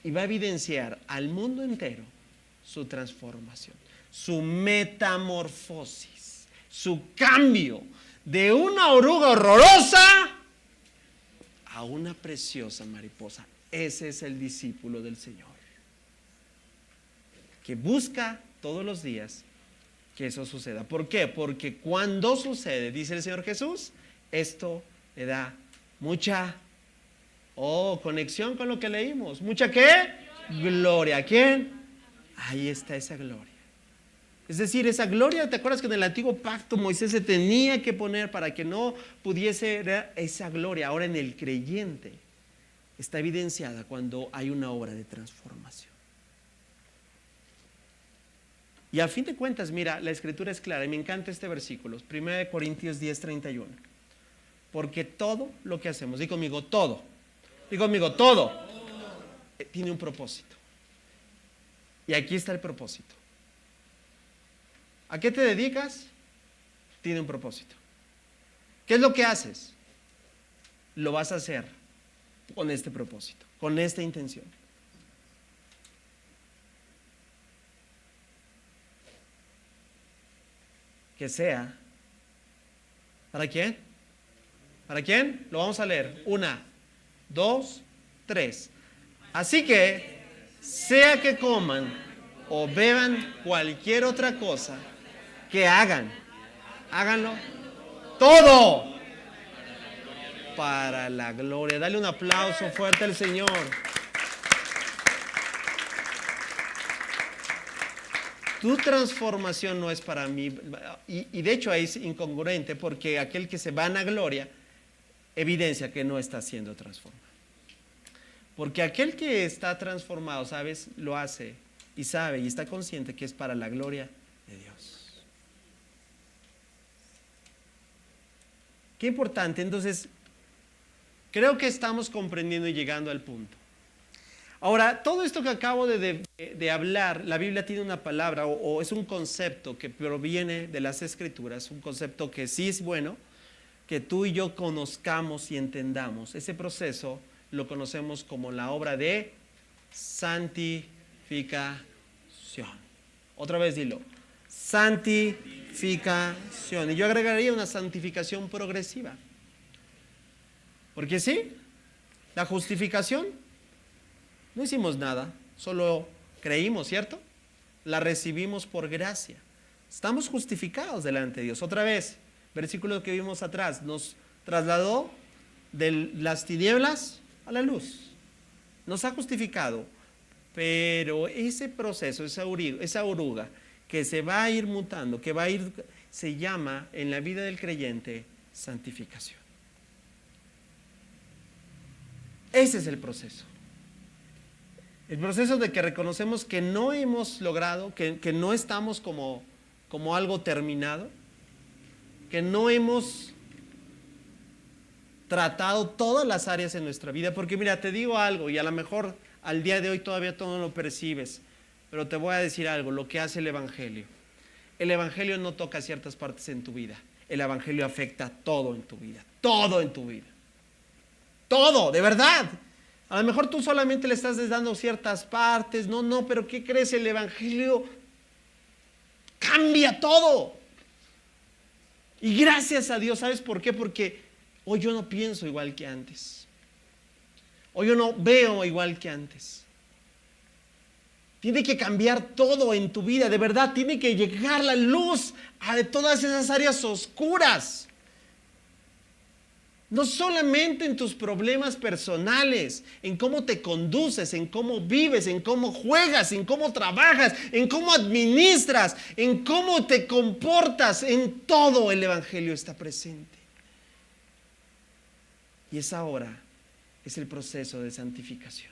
Y va a evidenciar al mundo entero su transformación, su metamorfosis, su cambio de una oruga horrorosa a una preciosa mariposa. Ese es el discípulo del Señor, que busca todos los días que eso suceda. ¿Por qué? Porque cuando sucede, dice el Señor Jesús, esto le da mucha conexión con lo que leímos. ¿Mucha qué? Gloria. ¿A quién? Ahí está esa gloria. Es decir, esa gloria, ¿te acuerdas que en el antiguo pacto Moisés se tenía que poner para que no pudiese ver esa gloria? Ahora en el creyente está evidenciada cuando hay una obra de transformación. Y a fin de cuentas, mira, la escritura es clara y me encanta este versículo, 1 Corintios 10:31. Porque todo lo que hacemos, di conmigo, todo, tiene un propósito. Y aquí está el propósito. ¿A qué te dedicas? Tiene un propósito. ¿Qué es lo que haces? Lo vas a hacer con este propósito, con esta intención. Que sea, ¿para quién? ¿Para quién? Lo vamos a leer. 1, 2, 3. Así que, sea que coman o beban cualquier otra cosa, que háganlo todo para la gloria. Dale un aplauso fuerte al Señor. Tu transformación no es para mí, y de hecho es incongruente, porque aquel que se vanagloria evidencia que no está siendo transformado. Porque aquel que está transformado, ¿sabes? Lo hace y sabe y está consciente que es para la gloria de Dios. Qué importante. Entonces, creo que estamos comprendiendo y llegando al punto. Ahora, todo esto que acabo de hablar, la Biblia tiene una palabra o es un concepto que proviene de las Escrituras, un concepto que sí es bueno que tú y yo conozcamos y entendamos. Ese proceso lo conocemos como la obra de santificación. Otra vez dilo, santificación. Y yo agregaría una santificación progresiva. Porque sí, la justificación, no hicimos nada, solo creímos, ¿cierto? La recibimos por gracia. Estamos justificados delante de Dios. Otra vez, versículo que vimos atrás, nos trasladó de las tinieblas a la luz. Nos ha justificado, pero ese proceso, esa oruga que se va a ir mutando, se llama en la vida del creyente santificación. Ese es el proceso. El proceso de que reconocemos que no hemos logrado, que no estamos como algo terminado, que no hemos tratado todas las áreas en nuestra vida. Porque mira, te digo algo, y a lo mejor al día de hoy todavía tú no lo percibes, pero te voy a decir algo, lo que hace el Evangelio. El Evangelio no toca ciertas partes en tu vida. El Evangelio afecta todo en tu vida. Todo en tu vida. Todo, de verdad. A lo mejor tú solamente le estás dando ciertas partes. No, pero ¿qué crees? El Evangelio cambia todo. Y gracias a Dios, ¿sabes por qué? Porque hoy yo no pienso igual que antes. Hoy yo no veo igual que antes. Tiene que cambiar todo en tu vida, de verdad. Tiene que llegar la luz a todas esas áreas oscuras. No solamente en tus problemas personales, en cómo te conduces, en cómo vives, en cómo juegas, en cómo trabajas, en cómo administras, en cómo te comportas. En todo el Evangelio está presente. Y esa hora es el proceso de santificación.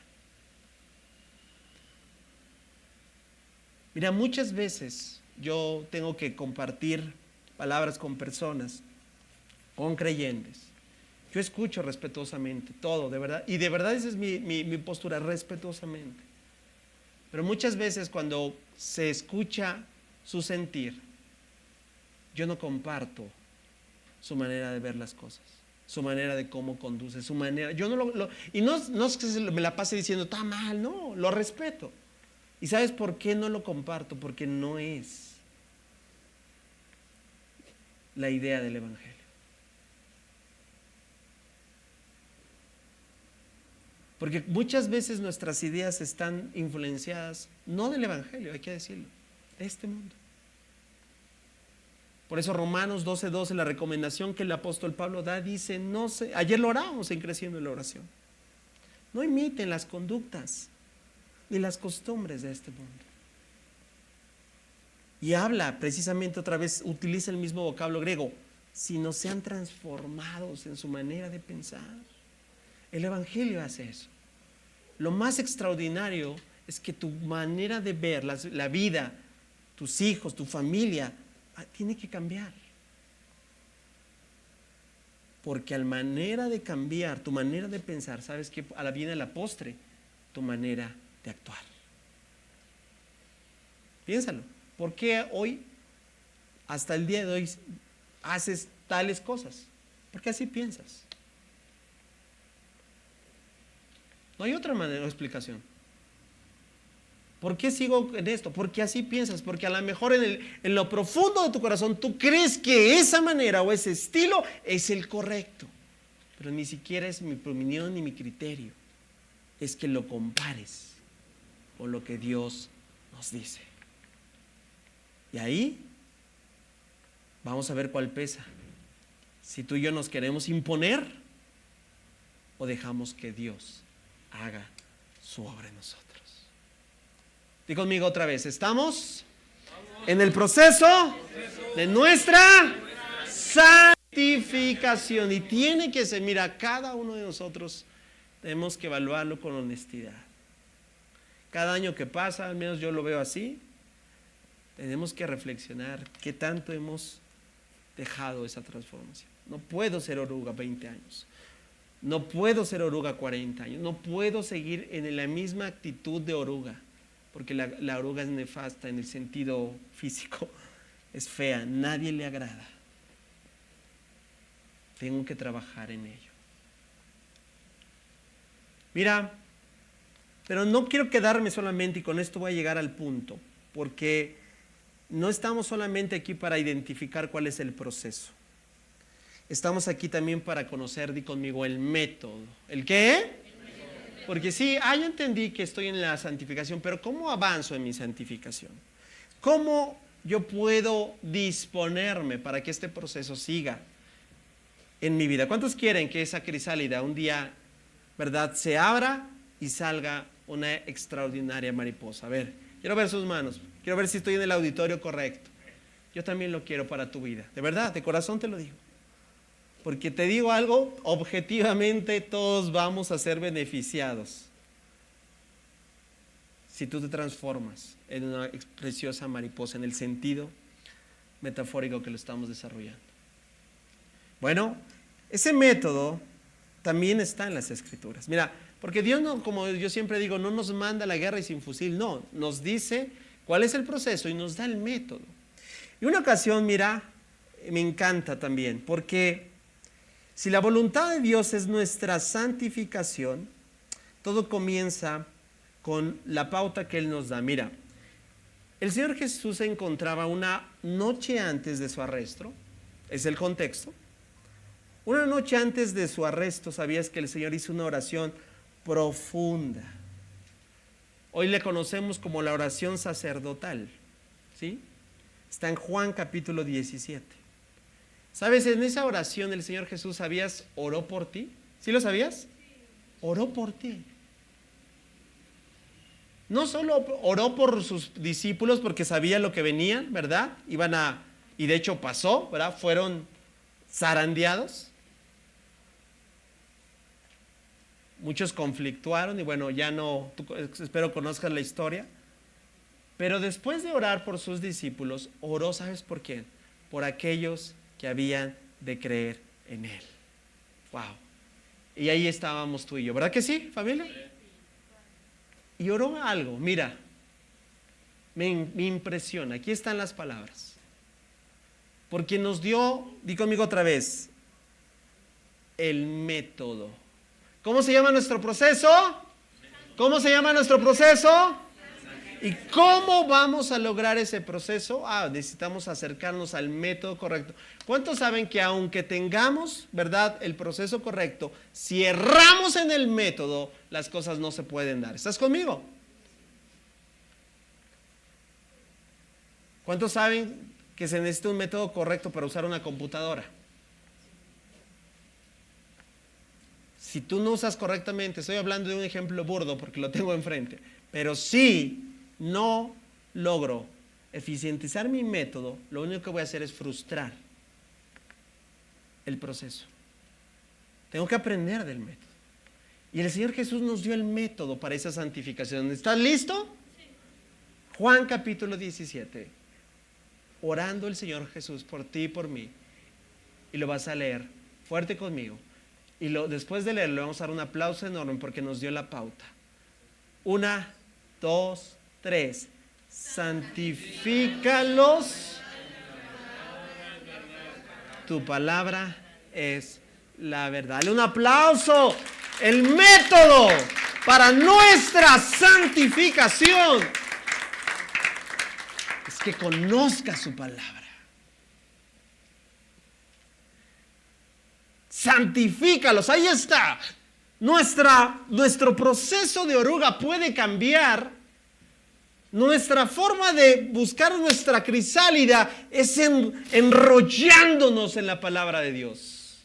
Mira, muchas veces yo tengo que compartir palabras con personas, con creyentes. Yo escucho respetuosamente todo, de verdad. Y de verdad esa es mi postura, respetuosamente. Pero muchas veces cuando se escucha su sentir, yo no comparto su manera de ver las cosas, su manera de cómo conduce, su manera. Yo no es que me la pase diciendo, está mal, no, lo respeto. ¿Y sabes por qué no lo comparto? Porque no es la idea del Evangelio. Porque muchas veces nuestras ideas están influenciadas, no del Evangelio, hay que decirlo, de este mundo. Por eso Romanos 12:12, la recomendación que el apóstol Pablo da, dice, ayer lo orábamos en Creciendo en la Oración, no imiten las conductas ni las costumbres de este mundo. Y habla precisamente otra vez, utiliza el mismo vocablo griego, sino sean transformados en su manera de pensar. El Evangelio hace eso. Lo más extraordinario es que tu manera de ver la vida, tus hijos, tu familia, tiene que cambiar. Porque al manera de cambiar, tu manera de pensar, sabes que a la viene la postre, tu manera de actuar. Piénsalo. ¿Por qué hoy, hasta el día de hoy, haces tales cosas? Porque así piensas. No hay otra manera de explicación. ¿Por qué sigo en esto? Porque así piensas, porque a lo mejor en lo profundo de tu corazón tú crees que esa manera o ese estilo es el correcto, pero ni siquiera es mi opinión ni mi criterio, es que lo compares con lo que Dios nos dice. Y ahí vamos a ver cuál pesa, si tú y yo nos queremos imponer o dejamos que Dios haga su obra en nosotros. Di conmigo otra vez, estamos en el proceso de nuestra santificación y tiene que ser, mira, cada uno de nosotros tenemos que evaluarlo con honestidad. Cada año que pasa, al menos yo lo veo así, tenemos que reflexionar qué tanto hemos dejado esa transformación. No puedo ser oruga 20 años. No puedo ser oruga 40 años. No puedo seguir en la misma actitud de oruga. Porque la oruga es nefasta en el sentido físico. Es fea. Nadie le agrada. Tengo que trabajar en ello. Mira, pero no quiero quedarme solamente, y con esto voy a llegar al punto. Porque no estamos solamente aquí para identificar cuál es el proceso. Estamos aquí también para conocer, di conmigo, el método. ¿El qué? Porque sí, yo entendí que estoy en la santificación, pero ¿cómo avanzo en mi santificación? ¿Cómo yo puedo disponerme para que este proceso siga en mi vida? ¿Cuántos quieren que esa crisálida un día, verdad, se abra y salga una extraordinaria mariposa? A ver, quiero ver sus manos, quiero ver si estoy en el auditorio correcto. Yo también lo quiero para tu vida, de verdad, de corazón te lo digo. Porque te digo algo, objetivamente todos vamos a ser beneficiados si tú te transformas en una preciosa mariposa en el sentido metafórico que lo estamos desarrollando. Bueno, ese método también está en las Escrituras. Mira, porque Dios no, como yo siempre digo, no nos manda a la guerra y sin fusil, no, nos dice cuál es el proceso y nos da el método. Y una ocasión, mira, me encanta también, porque si la voluntad de Dios es nuestra santificación, todo comienza con la pauta que Él nos da. Mira, el Señor Jesús se encontraba una noche antes de su arresto, es el contexto. Una noche antes de su arresto, sabías que el Señor hizo una oración profunda. Hoy le conocemos como la oración sacerdotal, ¿sí? Está en Juan capítulo 17. ¿Sabes? En esa oración el Señor Jesús, ¿sabías? Oró por ti. ¿Sí lo sabías? Oró por ti. No solo oró por sus discípulos porque sabía lo que venían, ¿verdad? Y de hecho pasó, ¿verdad? Fueron zarandeados. Muchos conflictuaron y bueno, ya no, espero conozcas la historia. Pero después de orar por sus discípulos, oró, ¿sabes por quién? Por aquellos que habían de creer en Él. Wow. Y ahí estábamos tú y yo, ¿verdad que sí, familia? Y oró algo, mira, me impresiona, aquí están las palabras. Porque nos dio, di conmigo otra vez, el método. ¿Cómo se llama nuestro proceso? ¿Cómo se llama nuestro proceso? ¿Y cómo vamos a lograr ese proceso? Necesitamos acercarnos al método correcto. ¿Cuántos saben que aunque tengamos, verdad, el proceso correcto, si erramos en el método, las cosas no se pueden dar? ¿Estás conmigo? ¿Cuántos saben que se necesita un método correcto para usar una computadora? Si tú no usas correctamente, estoy hablando de un ejemplo burdo porque lo tengo enfrente, pero sí no logro eficientizar mi método, lo único que voy a hacer es frustrar el proceso. Tengo que aprender del método. Y el Señor Jesús nos dio el método para esa santificación. ¿Estás listo? Sí. Juan capítulo 17. Orando el Señor Jesús por ti y por mí. Y lo vas a leer fuerte conmigo. Y después de leerlo, le vamos a dar un aplauso enorme porque nos dio la pauta. 1, 2, 3. Santifícalos. Tu palabra es la verdad. Dale un aplauso. El método para nuestra santificación es que conozcas su palabra. Santifícalos. Ahí está. Nuestro proceso de oruga puede cambiar. Nuestra forma de buscar nuestra crisálida es enrollándonos en la palabra de Dios.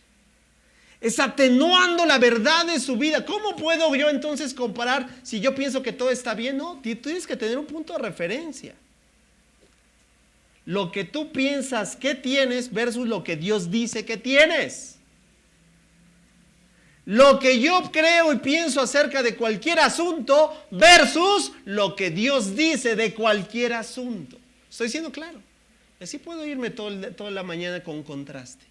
Es atenuando la verdad de su vida. ¿Cómo puedo yo entonces comparar si yo pienso que todo está bien? No, tú tienes que tener un punto de referencia. Lo que tú piensas que tienes versus lo que Dios dice que tienes. Lo que yo creo y pienso acerca de cualquier asunto versus lo que Dios dice de cualquier asunto. ¿Estoy siendo claro? Así puedo irme toda la mañana con contraste.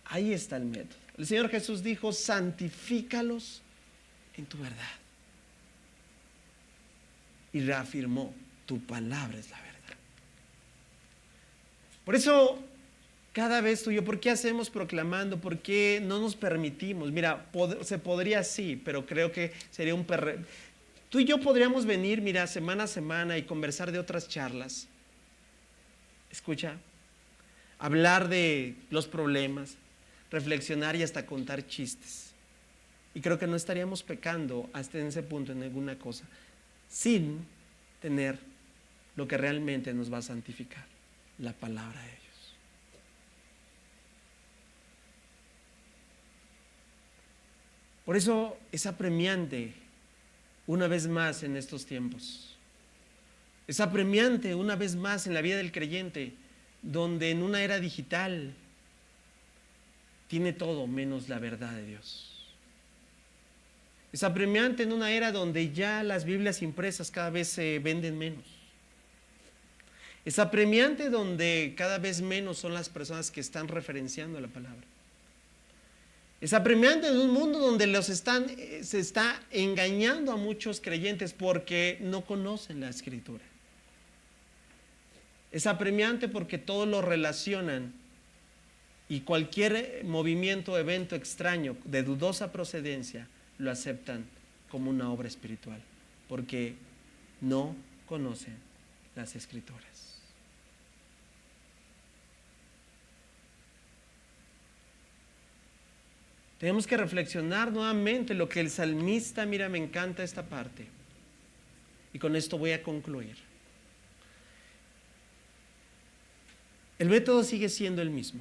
Ahí está el método. El Señor Jesús dijo, santifícalos en tu verdad. Y reafirmó, tu palabra es la verdad. Por eso, cada vez tú y yo, ¿por qué hacemos proclamando? ¿Por qué no nos permitimos? Mira, se podría sí, pero creo que sería Tú y yo podríamos venir, mira, semana a semana y conversar de otras charlas. Escucha, hablar de los problemas, reflexionar y hasta contar chistes. Y creo que no estaríamos pecando hasta en ese punto en alguna cosa, sin tener lo que realmente nos va a santificar, la palabra de Dios. Por eso es apremiante una vez más en estos tiempos. Es apremiante una vez más en la vida del creyente, donde en una era digital tiene todo menos la verdad de Dios. Es apremiante en una era donde ya las Biblias impresas cada vez se venden menos. Es apremiante donde cada vez menos son las personas que están referenciando la palabra. Es apremiante en un mundo donde se está engañando a muchos creyentes porque no conocen la Escritura. Es apremiante porque todos lo relacionan y cualquier movimiento o evento extraño de dudosa procedencia lo aceptan como una obra espiritual, porque no conocen las Escrituras. Tenemos que reflexionar nuevamente lo que el salmista, mira, me encanta esta parte. Y con esto voy a concluir. El método sigue siendo el mismo.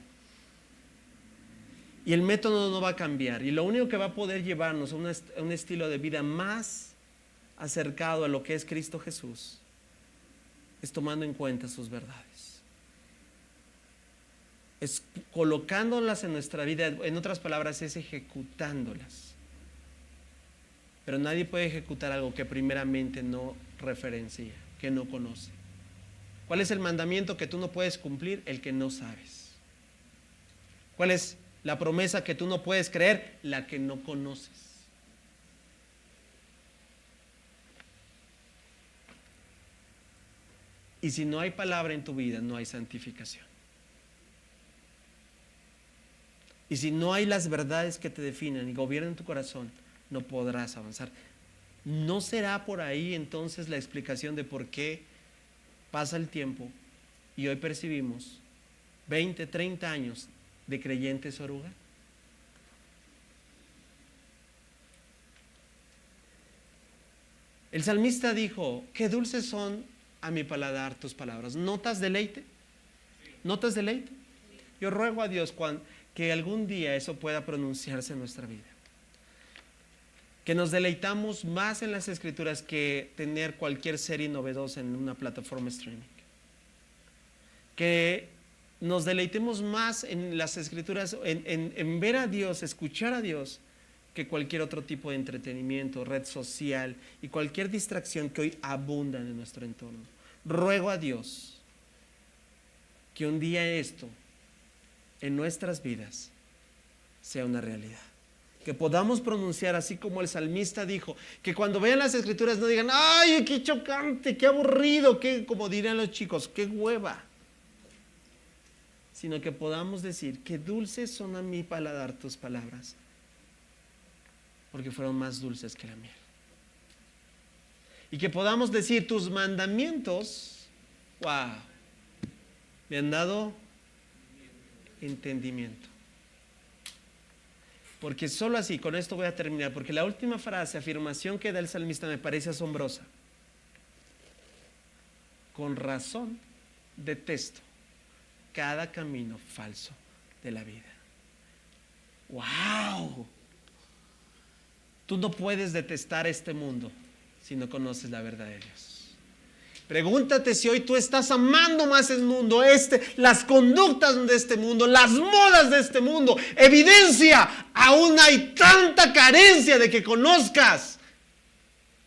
Y el método no va a cambiar. Y lo único que va a poder llevarnos a un estilo de vida más acercado a lo que es Cristo Jesús es tomando en cuenta sus verdades. Es colocándolas en nuestra vida, en otras palabras, es ejecutándolas. Pero nadie puede ejecutar algo que primeramente no referencia, que no conoce. ¿Cuál es el mandamiento que tú no puedes cumplir? El que no sabes. ¿Cuál es la promesa que tú no puedes creer? La que no conoces. Y si no hay palabra en tu vida, no hay santificación. Y si no hay las verdades que te definen y gobiernan tu corazón, no podrás avanzar. ¿No será por ahí entonces la explicación de por qué pasa el tiempo y hoy percibimos 20, 30 años de creyentes oruga? El salmista dijo: qué dulces son a mi paladar tus palabras. ¿Notas deleite? ¿Notas deleite? Yo ruego a Dios que algún día eso pueda pronunciarse en nuestra vida. Que nos deleitamos más en las Escrituras que tener cualquier serie novedosa en una plataforma streaming. Que nos deleitemos más en las Escrituras, en ver a Dios, escuchar a Dios, que cualquier otro tipo de entretenimiento, red social y cualquier distracción que hoy abunda en nuestro entorno. Ruego a Dios que un día esto en nuestras vidas sea una realidad. Que podamos pronunciar así como el salmista dijo, que cuando vean las Escrituras no digan: ¡ay, qué chocante, qué aburrido, qué, como dirían los chicos, qué hueva! Sino que podamos decir: qué dulces son a mi paladar tus palabras, porque fueron más dulces que la miel. Y que podamos decir: tus mandamientos, wow, me han dado entendimiento. Porque solo así, con esto voy a terminar, porque la última frase, afirmación que da el salmista me parece asombrosa. Con razón detesto cada camino falso de la vida. ¡Wow! Tú no puedes detestar este mundo si no conoces la verdad de Dios. Pregúntate si hoy tú estás amando más el mundo, las conductas de este mundo, las modas de este mundo. Evidencia, aún hay tanta carencia de que conozcas.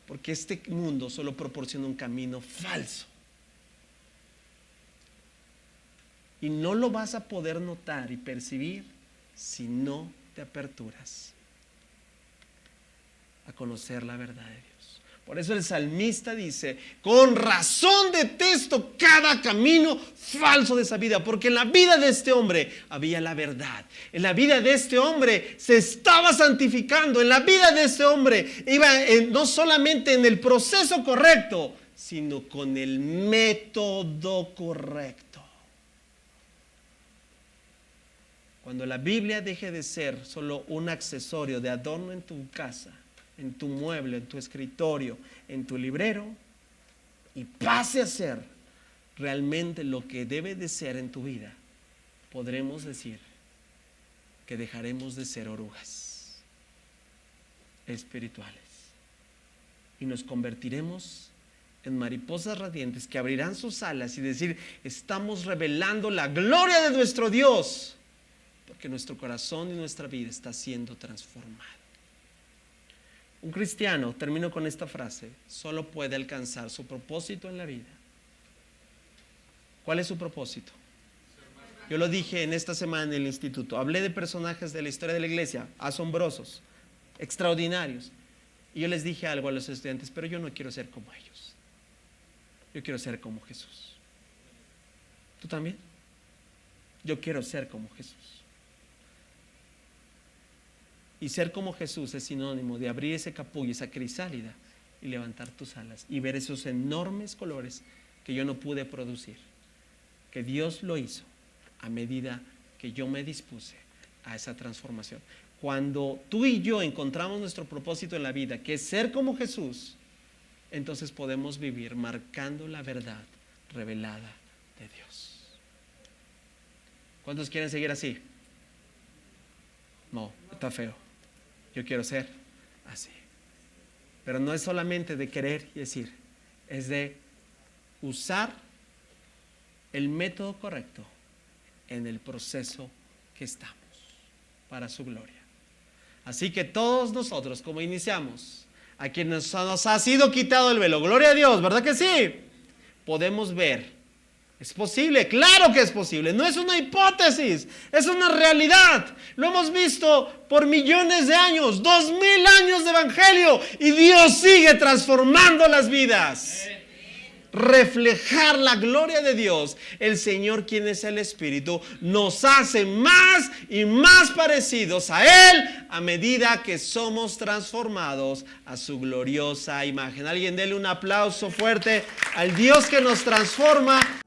Porque este mundo solo proporciona un camino falso. Y no lo vas a poder notar y percibir si no te aperturas a conocer la verdad de Dios. Por eso el salmista dice, con razón detesto cada camino falso de esa vida, porque en la vida de este hombre había la verdad. En la vida de este hombre se estaba santificando. En la vida de este hombre iba no solamente en el proceso correcto, sino con el método correcto. Cuando la Biblia deje de ser solo un accesorio de adorno en tu casa, en tu mueble, en tu escritorio, en tu librero, y pase a ser realmente lo que debe de ser en tu vida, podremos decir que dejaremos de ser orugas espirituales y nos convertiremos en mariposas radiantes que abrirán sus alas y decir, estamos revelando la gloria de nuestro Dios, porque nuestro corazón y nuestra vida está siendo transformado. Un cristiano, termino con esta frase, solo puede alcanzar su propósito en la vida. ¿Cuál es su propósito? Yo lo dije en esta semana en el instituto. Hablé de personajes de la historia de la iglesia, asombrosos, extraordinarios. Y yo les dije algo a los estudiantes, pero yo no quiero ser como ellos. Yo quiero ser como Jesús. ¿Tú también? Yo quiero ser como Jesús. Y ser como Jesús es sinónimo de abrir ese capullo, esa crisálida, y levantar tus alas y ver esos enormes colores que yo no pude producir, que Dios lo hizo a medida que yo me dispuse a esa transformación. Cuando tú y yo encontramos nuestro propósito en la vida, que es ser como Jesús, entonces podemos vivir marcando la verdad revelada de Dios. ¿Cuántos quieren seguir así? No, está feo. Yo quiero ser así. Pero no es solamente de querer y decir, es de usar el método correcto en el proceso que estamos para su gloria. Así que todos nosotros, como iniciamos, a quienes nos ha sido quitado el velo, gloria a Dios, ¿verdad que sí? Podemos ver. ¿Es posible? Claro que es posible. No es una hipótesis, es una realidad. Lo hemos visto por millones de años, 2000 años de evangelio, y Dios sigue transformando las vidas. Reflejar la gloria de Dios, el Señor, quien es el Espíritu, nos hace más y más parecidos a Él a medida que somos transformados a su gloriosa imagen. Alguien dele un aplauso fuerte al Dios que nos transforma